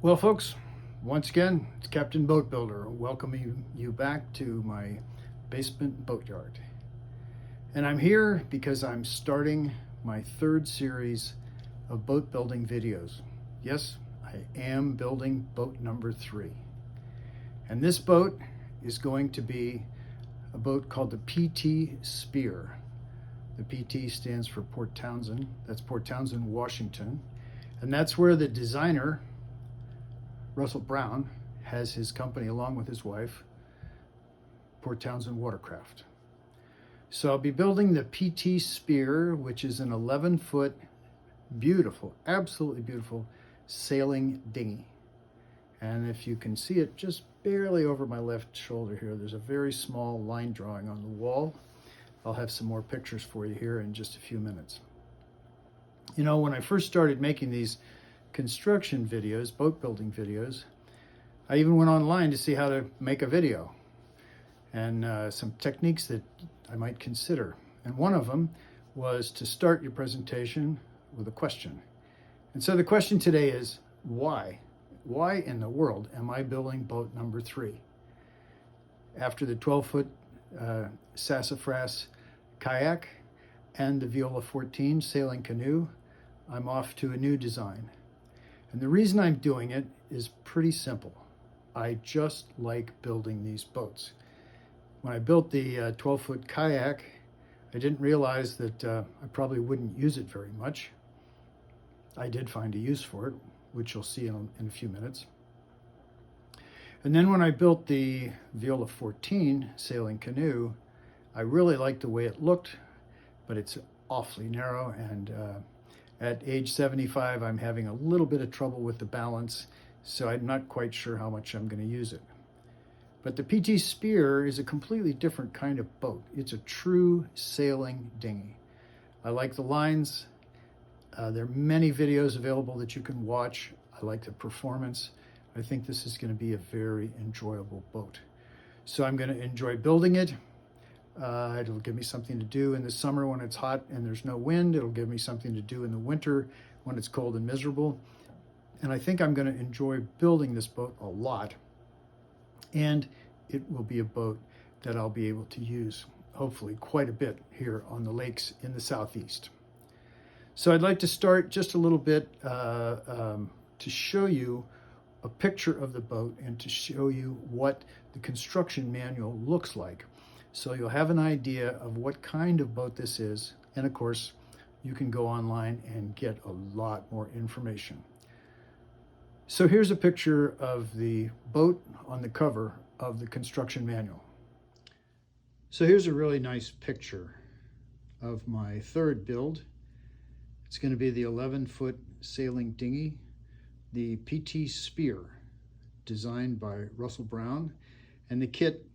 Well, folks, once again, it's Captain Boat Builder welcoming you back to my basement boatyard. And I'm here because I'm starting my third series of boat building videos. Yes, I am building boat number 3. And this boat is going to be a boat called the PT Spear. The PT stands for Port Townsend. That's Port Townsend, Washington. And that's where the designer, Russell Brown, has his company along with his wife, Port Townsend Watercraft. So I'll be building the PT Spear, which is an 11-foot, beautiful, absolutely beautiful sailing dinghy. And if you can see it just barely over my left shoulder here, there's a very small line drawing on the wall. I'll have some more pictures for you here in just a few minutes. You know, when I first started making these construction videos, boat building videos, I even went online to see how to make a video and some techniques that I might consider. And one of them was to start your presentation with a question. And so the question today is, why? Why in the world am I building boat number 3? After the 12-foot Sassafras kayak and the Viola 14 sailing canoe, I'm off to a new design. And the reason I'm doing it is pretty simple. I just like building these boats. When I built the 12-foot kayak, I didn't realize that I probably wouldn't use it very much. I did find a use for it, which you'll see in a few minutes. And then when I built the Viola 14 sailing canoe, I really liked the way it looked, but it's awfully narrow, and at age 75, I'm having a little bit of trouble with the balance, so I'm not quite sure how much I'm going to use it. But the PT Spear is a completely different kind of boat. It's a true sailing dinghy. I like the lines. There are many videos available that you can watch. I like the performance. I think this is going to be a very enjoyable boat. So I'm going to enjoy building it. It'll give me something to do in the summer when it's hot and there's no wind. It'll give me something to do in the winter when it's cold and miserable. And I think I'm going to enjoy building this boat a lot. And it will be a boat that I'll be able to use, hopefully, quite a bit here on the lakes in the southeast. So I'd like to start just a little bit to show you a picture of the boat and to show you what the construction manual looks like. So you'll have an idea of what kind of boat this is. And of course, you can go online and get a lot more information. So here's a picture of the boat on the cover of the construction manual. So here's a really nice picture of my third build. It's going to be the 11-foot sailing dinghy, the PT Spear, designed by Russell Brown. And the kit,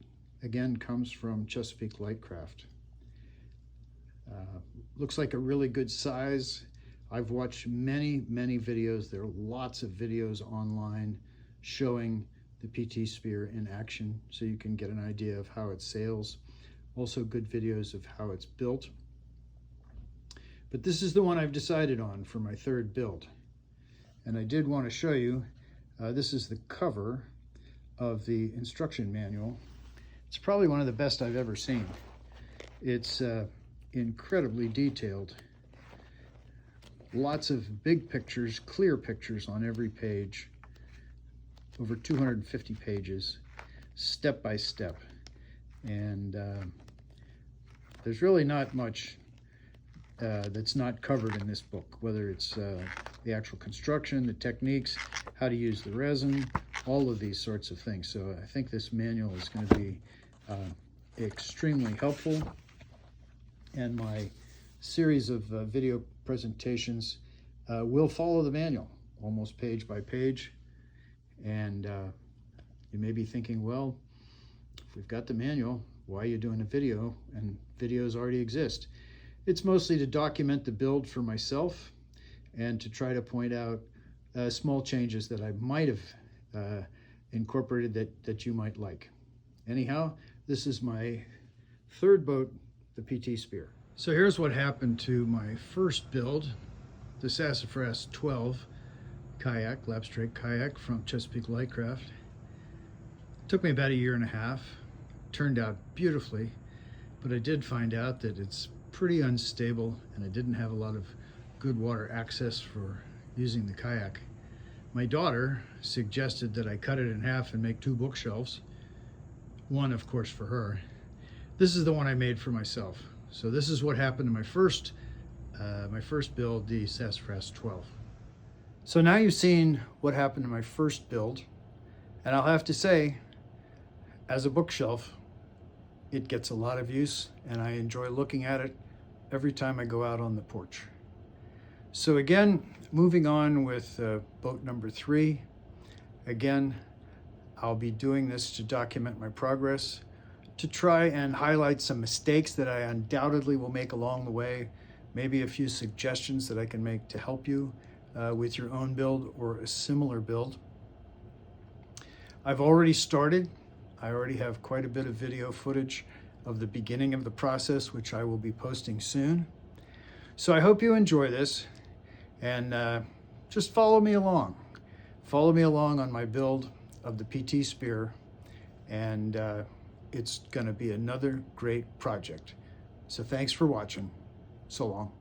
again, comes from Chesapeake Lightcraft. Looks like a really good size. I've watched many videos. There are lots of videos online showing the PT Spear in action, so you can get an idea of how it sails. Also good videos of how it's built. But this is the one I've decided on for my third build. And I did want to show you, this is the cover of the instruction manual. It's probably one of the best I've ever seen. It's incredibly detailed. Lots of big pictures, clear pictures on every page. Over 250 pages, step by step. And there's really not much that's not covered in this book, whether it's the actual construction, the techniques, how to use the resin, all of these sorts of things. So I think this manual is going to be extremely helpful. And my series of video presentations will follow the manual, almost page by page. And you may be thinking, well, if we've got the manual, why are you doing a video? And videos already exist. It's mostly to document the build for myself and to try to point out small changes that I might have incorporated that you might like. Anyhow, this is my third boat, the PT Spear. So here's what happened to my first build, the Sassafras 12. kayak, Lapstrake kayak from Chesapeake Lightcraft. Took me about 1.5 years. Turned out beautifully, but I did find out that it's pretty unstable and I didn't have a lot of good water access for using the kayak. My daughter suggested that I cut it in half and make 2 bookshelves. One, of course, for her. This is the one I made for myself. So this is what happened to my first build, the Sassafras 12. So now you've seen what happened to my first build, and I'll have to say, as a bookshelf, it gets a lot of use and I enjoy looking at it every time I go out on the porch. So again, moving on with boat number 3. Again, I'll be doing this to document my progress, to try and highlight some mistakes that I undoubtedly will make along the way, maybe a few suggestions that I can make to help you with your own build or a similar build. I've already started. I already have quite a bit of video footage of the beginning of the process, which I will be posting soon. So I hope you enjoy this, and just follow me along. Follow me along on my build of the PT Spear, and it's going to be another great project. So thanks for watching. So long.